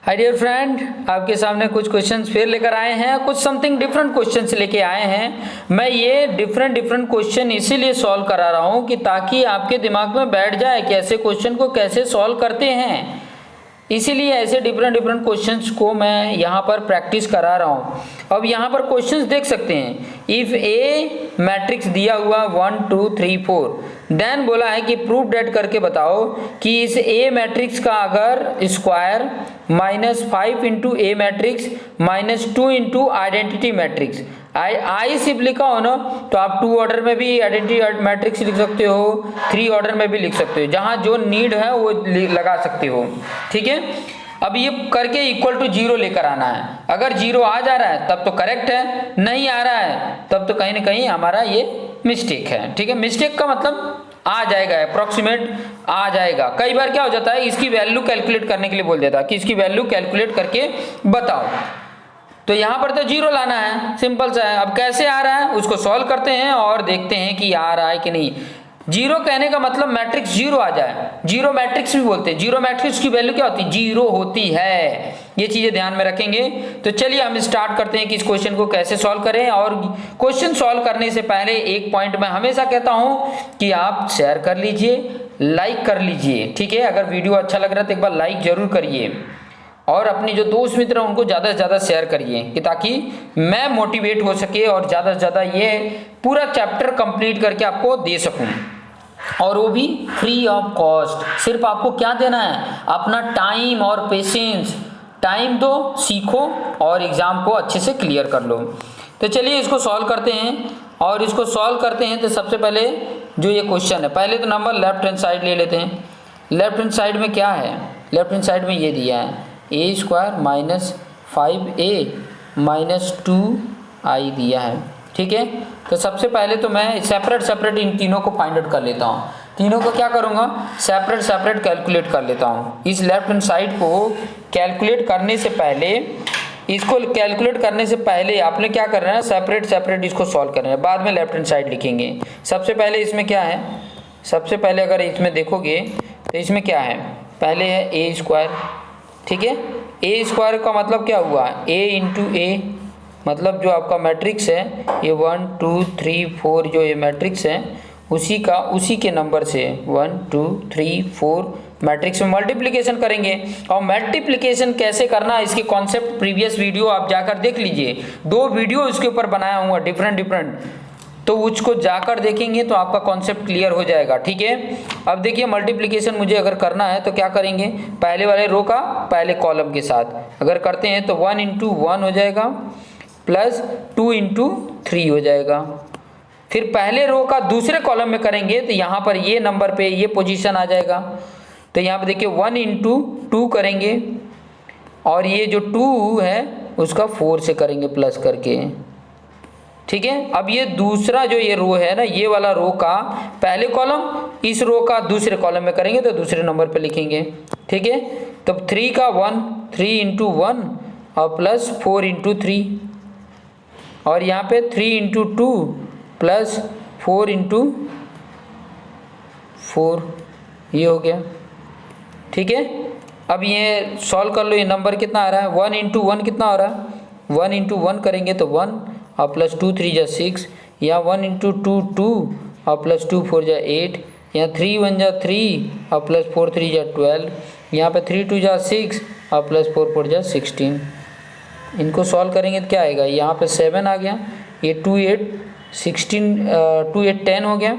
Hi dear friend, आपके सामने कुछ क्वेश्चंस फिर लेकर आए हैं। कुछ समथिंग डिफरेंट क्वेश्चंस लेके आए हैं। मैं ये डिफरेंट क्वेश्चन इसीलिए सॉल्व करा रहा हूँ कि ताकि आपके दिमाग में बैठ जाए कि ऐसे क्वेश्चन को कैसे सॉल्व करते हैं। इसीलिए ऐसे डिफरेंट क्वेश्चंस को मैं यहाँ पर प्रैक्टिस करा रहा हूँ। अब यहाँ पर क्वेश्चंस देख सकते हैं। इफ ए मैट्रिक्स दिया हुआ 1 2 3 4, देन बोला है कि प्रूफ डेट करके बताओ कि इस ए मैट्रिक्स का अगर स्क्वायर -5 इंटू ए मैट्रिक्स -2 इंटू आइडेंटिटी मैट्रिक्स, आई सिर्फ लिखा हो ना तो आप 2 ऑर्डर में भी आइडेंटिटी मैट्रिक्स लिख सकते हो, 3 ऑर्डर में भी लिख सकते हो, जहां जो नीड है वो लगा सकते हो। ठीक है, अब ये करके इक्वल टू 0 लेकर आना है। अगर 0 आ जा रहा है तब तो करेक्ट है, नहीं आ रहा है तब तो कहीं ना कहीं हमारा ये मिस्टेक है। ठीक है, मिस्टेक का मतलब आ जाएगा, अप्रोक्सीमेट आ जाएगा। कई बार क्या हो जाता है, इसकी वैल्यू कैलकुलेट करने के लिए बोल देता है कि इसकी वैल्यू कैलकुलेट करके बताओ, तो यहाँ पर तो 0 लाना है, सिंपल सा है। अब कैसे आ रहा है उसको सॉल्व करते हैं और देखते हैं कि आ रहा है कि नहीं। 0 कहने का मतलब मैट्रिक्स 0 आ जाए, 0 मैट्रिक्स भी बोलते हैं। 0 मैट्रिक्स की वैल्यू क्या होती है, 0 होती है। ये चीजें ध्यान में रखेंगे। तो चलिए हम स्टार्ट करते हैं कि इस क्वेश्चन को कैसे सॉल्व करें। और क्वेश्चन सॉल्व करने से पहले एक पॉइंट मैं हमेशा कहता हूं कि आप शेयर कर लीजिए, लाइक कर लीजिए। ठीक है, अगर वीडियो अच्छा लग रहा है तो एक बार लाइक जरूर करिए और अपने जो दोस्त मित्र हैं उनको ज़्यादा से ज़्यादा शेयर करिए कि ताकि मैं मोटिवेट हो सके और ज़्यादा से ज़्यादा ये पूरा चैप्टर कंप्लीट करके आपको दे सकूं, और वो भी फ्री ऑफ कॉस्ट। सिर्फ आपको क्या देना है, अपना टाइम और पेशेंस। टाइम दो, सीखो और एग्ज़ाम को अच्छे से क्लियर कर लो। तो चलिए इसको सॉल्व करते हैं। और इसको सॉल्व करते हैं तो सबसे पहले जो ये क्वेश्चन है, पहले तो नंबर लेफ्ट हैंड साइड ले लेते हैं। लेफ्ट हैंड साइड में क्या है, लेफ्ट हैंड साइड में ये दिया है ए स्क्वायर -5a -2i दिया है। ठीक है, तो सबसे पहले तो मैं सेपरेट इन तीनों को फाइंड आउट कर लेता हूँ। तीनों को क्या करूँगा, सेपरेट कैलकुलेट कर लेता हूँ। इस लेफ्ट हैंड साइड को कैलकुलेट करने से पहले, इसको कैलकुलेट करने से पहले आपने क्या करना है, सेपरेट इसको सॉल्व करना है, बाद में लेफ्ट हैंड साइड लिखेंगे। सबसे पहले इसमें क्या है, सबसे पहले अगर इसमें देखोगे तो इसमें क्या है, पहले है ए स्क्वायर। ठीक है, ए स्क्वायर का मतलब क्या हुआ, ए इंटू ए, मतलब जो आपका मैट्रिक्स है ये 1 2 3 4 जो ये मैट्रिक्स है उसी के नंबर से 1 2 3 4 मैट्रिक्स में मल्टीप्लिकेशन करेंगे। और मल्टीप्लिकेशन कैसे करना इसके कॉन्सेप्ट प्रीवियस वीडियो आप जाकर देख लीजिए, 2 वीडियो इसके ऊपर बनाया हुआ डिफरेंट, तो उसको जाकर देखेंगे तो आपका कॉन्सेप्ट क्लियर हो जाएगा। ठीक है, अब देखिए मल्टीप्लिकेशन मुझे अगर करना है तो क्या करेंगे, पहले वाले रो का पहले कॉलम के साथ अगर करते हैं तो 1 इंटू 1 हो जाएगा प्लस 2 इंटू 3 हो जाएगा। फिर पहले रो का दूसरे कॉलम में करेंगे तो यहाँ पर ये नंबर पे ये पोजीशन आ जाएगा। तो यहाँ पर देखिए 1 इंटू 2 करेंगे और ये जो 2 है उसका 4 से करेंगे प्लस करके। ठीक है, अब ये दूसरा जो ये रो है ना, ये वाला रो का पहले कॉलम इस रो का दूसरे कॉलम में करेंगे तो दूसरे नंबर पे लिखेंगे। ठीक है, तो 3 का 1 3 इंटू 1 और प्लस 4 इंटू 3, और यहाँ पे 3 इंटू 2 प्लस 4 इंटू 4, ये हो गया। ठीक है, अब ये सॉल्व कर लो, ये नंबर कितना आ रहा है, 1 इंटू 1 कितना हो रहा है, 1 इंटू 1 करेंगे तो 1 और प्लस 2 3 जा 6, या 1 इंटू 2 2 और प्लस 2 4 जा 8, यहाँ 3 1 जा 3 और प्लस 4 3 जा 12, यहाँ पे 3 2 जा 6 और प्लस 4 4 जा 16। इनको सॉल्व करेंगे तो क्या आएगा, यहाँ पे 7 आ गया, ये 2 8 16 2 8 10 हो गया,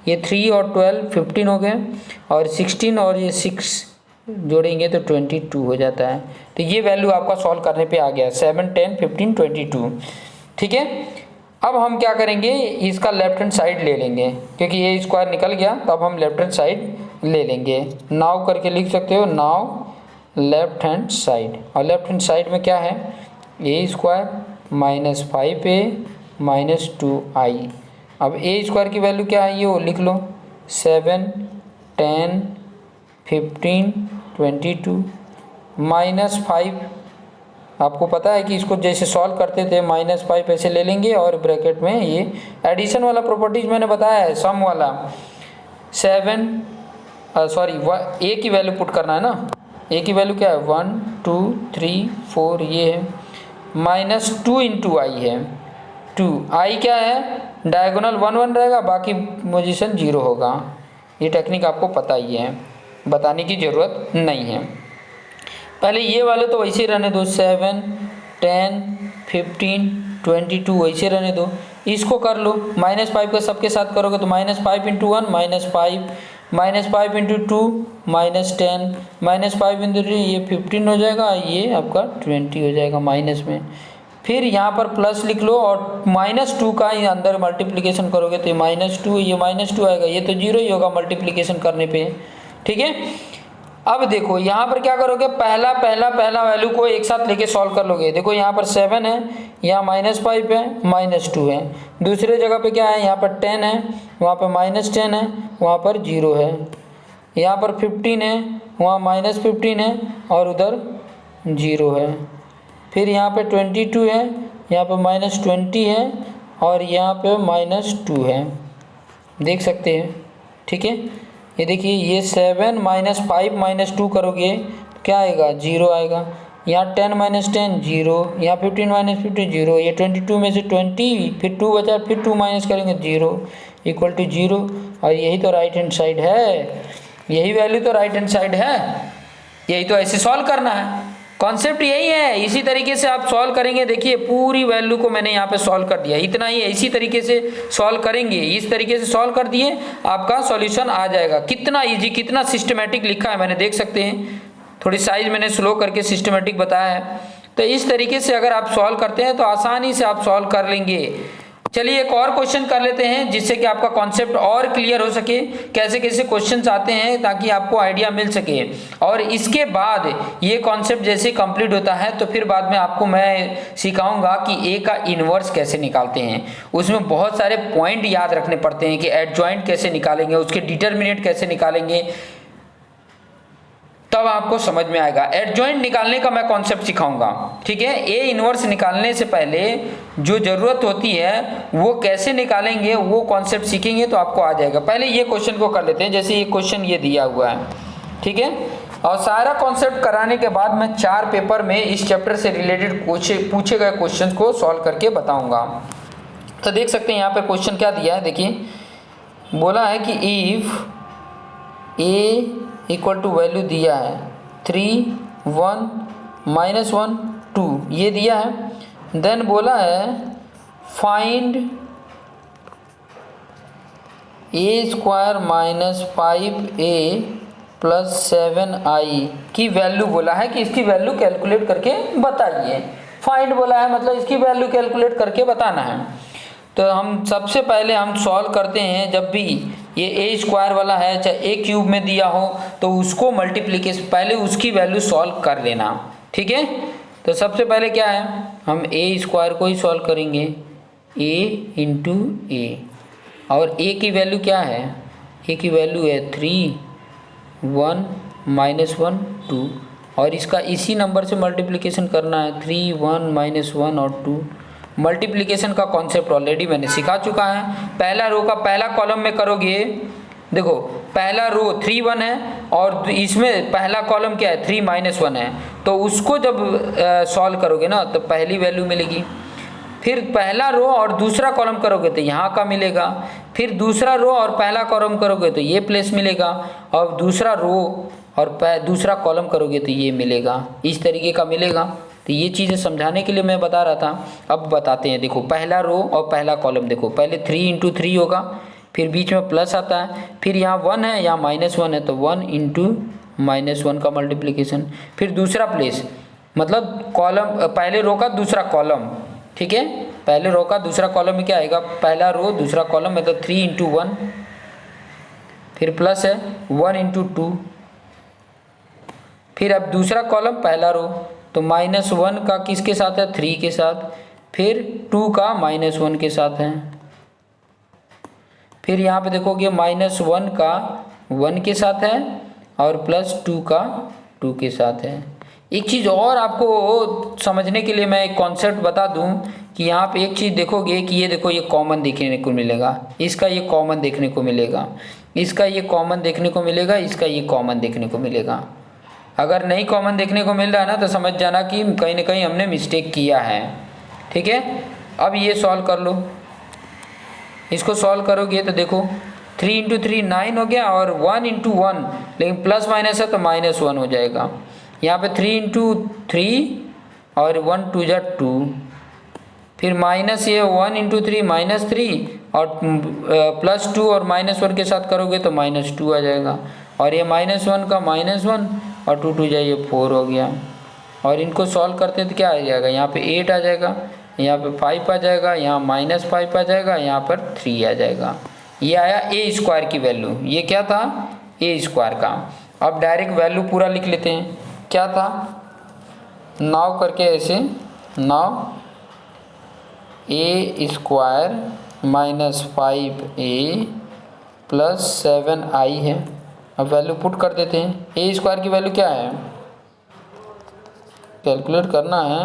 ये 3 और 12 15 हो गया, और 16 और ये 6 जोड़ेंगे तो 22 हो जाता है। तो ये वैल्यू आपका सॉल्व करने पे आ गया 7 10 15 22। ठीक है, अब हम क्या करेंगे, इसका लेफ्ट हैंड साइड ले लेंगे क्योंकि ये स्क्वायर निकल गया, तो अब हम लेफ्ट हैंड साइड ले लेंगे। नाउ करके लिख सकते हो, नाउ लेफ्ट हैंड साइड, और लेफ्ट हैंड साइड में क्या है, ए स्क्वायर -5a -2i। अब ए स्क्वायर की वैल्यू क्या है, ये वो लिख लो, 7 10 15 22 -5। आपको पता है कि इसको जैसे सॉल्व करते थे -5 ऐसे ले लेंगे और ब्रैकेट में ये एडिशन वाला प्रॉपर्टीज मैंने बताया है, सम वाला 7 ए की वैल्यू पुट करना है ना, ए की वैल्यू क्या है 1 2 3 4 ये है, -2 इंटू आई है 2, आई क्या है डायगोनल 1 1 रहेगा, बाकी पोजीशन 0 होगा। ये टेक्निक आपको पता ही है, बताने की ज़रूरत नहीं है। पहले ये वाले तो वैसे ही रहने दो, 7 10 15 22 वैसे रहने दो। इसको कर लो -5 का सबके साथ करोगे तो -5 इंटू 1 -5 -5 इंटू 2 -10 -5 इंटू 3 ये 15 हो जाएगा, ये आपका 20 हो जाएगा माइनस में। फिर यहाँ पर प्लस लिख लो और -2 का ही अंदर मल्टीप्लिकेशन करोगे तो ये -2 ये -2 आएगा, ये तो 0 ही होगा मल्टीप्लिकेशन करने पे। ठीक है, अब देखो यहाँ पर क्या करोगे, पहला वैल्यू को एक साथ लेके सॉल्व कर लोगे। देखो यहाँ पर 7 है, यहाँ -5 है, -2 है। दूसरे जगह पे क्या है, यहाँ पर 10 है, वहाँ पर -10 है, वहाँ पर 0 है। यहाँ पर 15 है, वहाँ -15 है और उधर 0 है। फिर यहाँ पे 22 है, यहाँ पे -20 है और यहाँ पे -2 है, देख सकते हैं। ठीक है, ये देखिए ये 7 -5 -2 करोगे तो क्या आएगा 0 आएगा। यहाँ 10 -10 0, यहाँ 15 -15 0, ये 22 में से 20 फिर 2 बचा, फिर 2 माइनस करेंगे 0 इक्वल टू 0। और यही तो राइट हैंड साइड है, यही वैल्यू तो राइट हैंड साइड है, यही तो ऐसे सॉल्व करना है। कॉन्सेप्ट यही है, इसी तरीके से आप सॉल्व करेंगे। देखिए पूरी वैल्यू को मैंने यहाँ पे सॉल्व कर दिया, इतना ही, इसी तरीके से सॉल्व करेंगे। इस तरीके से सॉल्व कर दिए, आपका सॉल्यूशन आ जाएगा। कितना इजी, कितना सिस्टमेटिक लिखा है मैंने, देख सकते हैं। थोड़ी साइज मैंने स्लो करके सिस्टमेटिक बताया है। तो इस तरीके से अगर आप सॉल्व करते हैं तो आसानी से आप सॉल्व कर लेंगे। चलिए एक और क्वेश्चन कर लेते हैं जिससे कि आपका कॉन्सेप्ट और क्लियर हो सके, कैसे कैसे क्वेश्चंस आते हैं, ताकि आपको आइडिया मिल सके। और इसके बाद ये कॉन्सेप्ट जैसे कंप्लीट होता है तो फिर बाद में आपको मैं सिखाऊंगा कि ए का इन्वर्स कैसे निकालते हैं। उसमें बहुत सारे पॉइंट याद रखने पड़ते हैं कि एडजॉइंट कैसे निकालेंगे, उसके डिटर्मिनेंट कैसे निकालेंगे, तब आपको समझ में आएगा। एडजॉइंट निकालने का मैं कॉन्सेप्ट सिखाऊंगा। ठीक है, ए इनवर्स निकालने से पहले जो जरूरत होती है वो कैसे निकालेंगे, वो कॉन्सेप्ट सीखेंगे तो आपको आ जाएगा। पहले ये क्वेश्चन को कर लेते हैं। जैसे ये क्वेश्चन ये दिया हुआ है, ठीक है, और सारा कॉन्सेप्ट कराने के बाद मैं 4 पेपर में इस चैप्टर से रिलेटेड पूछे गए क्वेश्चन को सॉल्व करके बताऊंगा। तो देख सकते हैं यहाँ पे क्वेश्चन क्या दिया है। देखिए बोला है कि if a equal to value दिया है 3 1 -1 2 ये दिया है। देन बोला है फाइंड a² -5a + 7i की वैल्यू बोला है कि इसकी वैल्यू कैलकुलेट करके बताइए। फाइंड बोला है मतलब इसकी वैल्यू कैलकुलेट करके बताना है। तो हम सबसे पहले हम सॉल्व करते हैं। जब भी ये a² वाला है, चाहे a³ में दिया हो तो उसको मल्टीप्लिकेशन पहले उसकी वैल्यू सॉल्व कर लेना। ठीक है, तो सबसे पहले क्या है, हम a² को ही सॉल्व करेंगे, a इंटू ए। और a की वैल्यू क्या है, a की वैल्यू है 3 1 -1 2 और इसका इसी नंबर से मल्टीप्लिकेशन करना है 3 1 -1 और 2। मल्टीप्लिकेशन का कॉन्सेप्ट ऑलरेडी मैंने सिखा चुका है। पहला रो का पहला कॉलम में करोगे, देखो पहला रो 3 1 है और इसमें पहला कॉलम क्या है 3 -1 है, तो उसको जब सॉल्व करोगे ना तो पहली वैल्यू मिलेगी। फिर पहला रो और दूसरा कॉलम करोगे तो यहाँ का मिलेगा। फिर दूसरा रो और पहला कॉलम करोगे तो ये प्लेस मिलेगा, और दूसरा रो और दूसरा कॉलम करोगे तो ये मिलेगा, इस तरीके का मिलेगा। तो ये चीज़ें समझाने के लिए मैं बता रहा था। अब बताते हैं। देखो पहला रो और पहला कॉलम, देखो पहले 3 × 3 होगा, फिर बीच में प्लस आता है, फिर यहाँ 1 है, यहाँ -1 है, तो 1 × -1 का मल्टीप्लिकेशन। फिर दूसरा प्लेस मतलब कॉलम, पहले रो का दूसरा कॉलम, ठीक है, पहले रो का दूसरा कॉलम में क्या आएगा, पहला रो दूसरा कॉलम मतलब 3 × 1, फिर प्लस है 1 × 2, फिर अब दूसरा कॉलम पहला रो तो -1 का किसके साथ है, 3 के साथ, फिर 2 का -1 के साथ है, फिर यहाँ पे देखोगे -1 का 1 के साथ है और +2 का 2 के साथ है। एक चीज़ और आपको समझने के लिए मैं एक कॉन्सेप्ट बता दूं कि यहाँ पे एक चीज़ देखोगे कि ये देखो ये कॉमन देखने को मिलेगा, इसका ये कॉमन देखने को मिलेगा, इसका ये कॉमन देखने को मिलेगा, इसका ये कॉमन देखने को मिलेगा। अगर नहीं कॉमन देखने को मिल रहा है ना तो समझ जाना कि कहीं ना कहीं हमने मिस्टेक किया है। ठीक है, अब ये सॉल्व कर लो। इसको सॉल्व करोगे तो देखो 3 इंटू 3 9 हो गया, और 1 इंटू 1, लेकिन प्लस माइनस है तो -1 हो जाएगा। यहाँ पे 3 इंटू 3 और 1 2 जा 2, फिर माइनस ये 1 इंटू 3 -3, और +2 और -1 के साथ करोगे तो -2 आ जाएगा, और ये -1 का -1 और 2 2 जाइए 4 हो गया। और इनको सॉल्व करते हैं तो क्या आ जाएगा, यहाँ पे 8 आ जाएगा, यहाँ पे 5 आ जाएगा, यहाँ -5 आ जाएगा, यहाँ पर 3 आ जाएगा। ये आया ए स्क्वायर की वैल्यू। ये क्या था, ए स्क्वायर का। अब डायरेक्ट वैल्यू पूरा लिख लेते हैं। क्या था, नाव करके ऐसे, नाव ए स्क्वायर -5a प्लस 7i है। अब वैल्यू पुट कर देते हैं। ए स्क्वायर की वैल्यू क्या है, कैलकुलेट करना है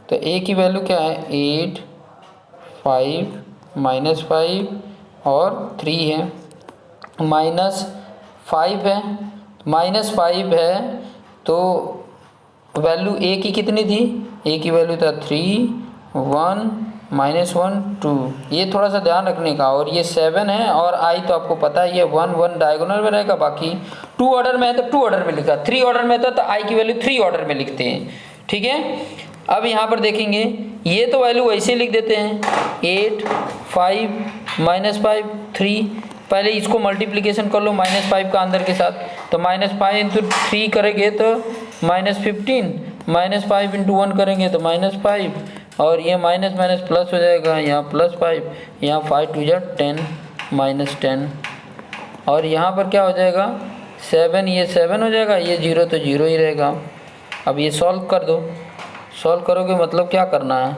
तो ए की वैल्यू क्या है, 8 5 -5 और 3 है, -5 है, -5 है तो वैल्यू ए की कितनी थी, ए की वैल्यू था 3 1 -1 2, ये थोड़ा सा ध्यान रखने का। और ये 7 है, और आई तो आपको पता है ये 1 1 डायगोनल में रहेगा, बाकी 2 ऑर्डर में है तो 2 ऑर्डर में लिखा, 3 ऑर्डर में था तो आई की वैल्यू 3 ऑर्डर में लिखते हैं। ठीक है, अब यहाँ पर देखेंगे ये तो वैल्यू वैसे लिख देते हैं, 8 5 -5 3। पहले इसको मल्टीप्लिकेशन कर लो -5 का अंदर के साथ, तो -5 इंटू 3 करेंगे तो -15, -5 इंटू 1 करेंगे तो -5, और ये माइनस माइनस प्लस हो जाएगा, यहाँ +5, यहाँ 5 2 जा 10 -10, और यहाँ पर क्या हो जाएगा 7, ये 7 हो जाएगा, ये 0 तो 0 ही रहेगा। अब ये सॉल्व कर दो। सॉल्व करोगे मतलब क्या करना है,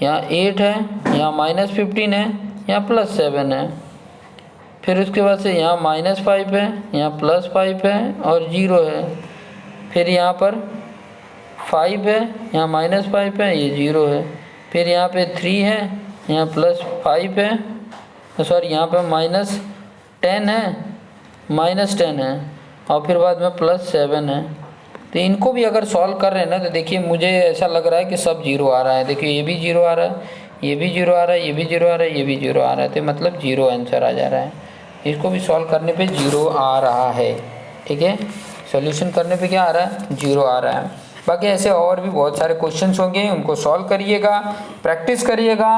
यहाँ 8 है, यहाँ -15 है, यहाँ +7 है, फिर उसके बाद से यहाँ -5 है, यहाँ +5 है और 0 है, फिर यहाँ पर 5 है, यहाँ -5 है, ये 0 है, फिर यहाँ पे 3 है, यहाँ +5 है, सॉरी यहाँ पे -10 है, -10 है, और फिर बाद में +7 है। तो इनको भी अगर सॉल्व कर रहे हैं ना तो देखिए मुझे ऐसा लग रहा है कि सब 0 आ रहा है। देखिए ये भी 0 आ रहा है, ये भी 0 आ रहा है, ये भी 0 आ रहा है, ये भी 0 आ रहा है, तो मतलब 0 आंसर आ जा रहा है। इसको भी सॉल्व करने पे 0 आ रहा है। ठीक है, सॉल्यूशन करने पे क्या आ रहा है, 0 आ रहा है। बाकी ऐसे और भी बहुत सारे क्वेश्चंस होंगे, उनको सॉल्व करिएगा, प्रैक्टिस करिएगा,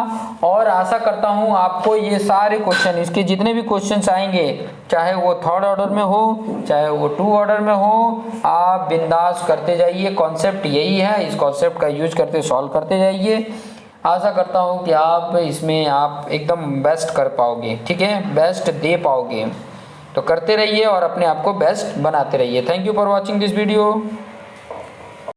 और आशा करता हूँ आपको ये सारे क्वेश्चन, इसके जितने भी क्वेश्चंस आएंगे, चाहे वो 3rd ऑर्डर में हो चाहे वो 2 ऑर्डर में हो, आप बिंदास करते जाइए। कॉन्सेप्ट यही है, इस कॉन्सेप्ट का यूज करते सॉल्व करते जाइए। आशा करता हूँ कि आप इसमें आप एकदम बेस्ट कर पाओगे। ठीक है, बेस्ट दे पाओगे, तो करते रहिए और अपने आप को बेस्ट बनाते रहिए। Thank you for watching this video.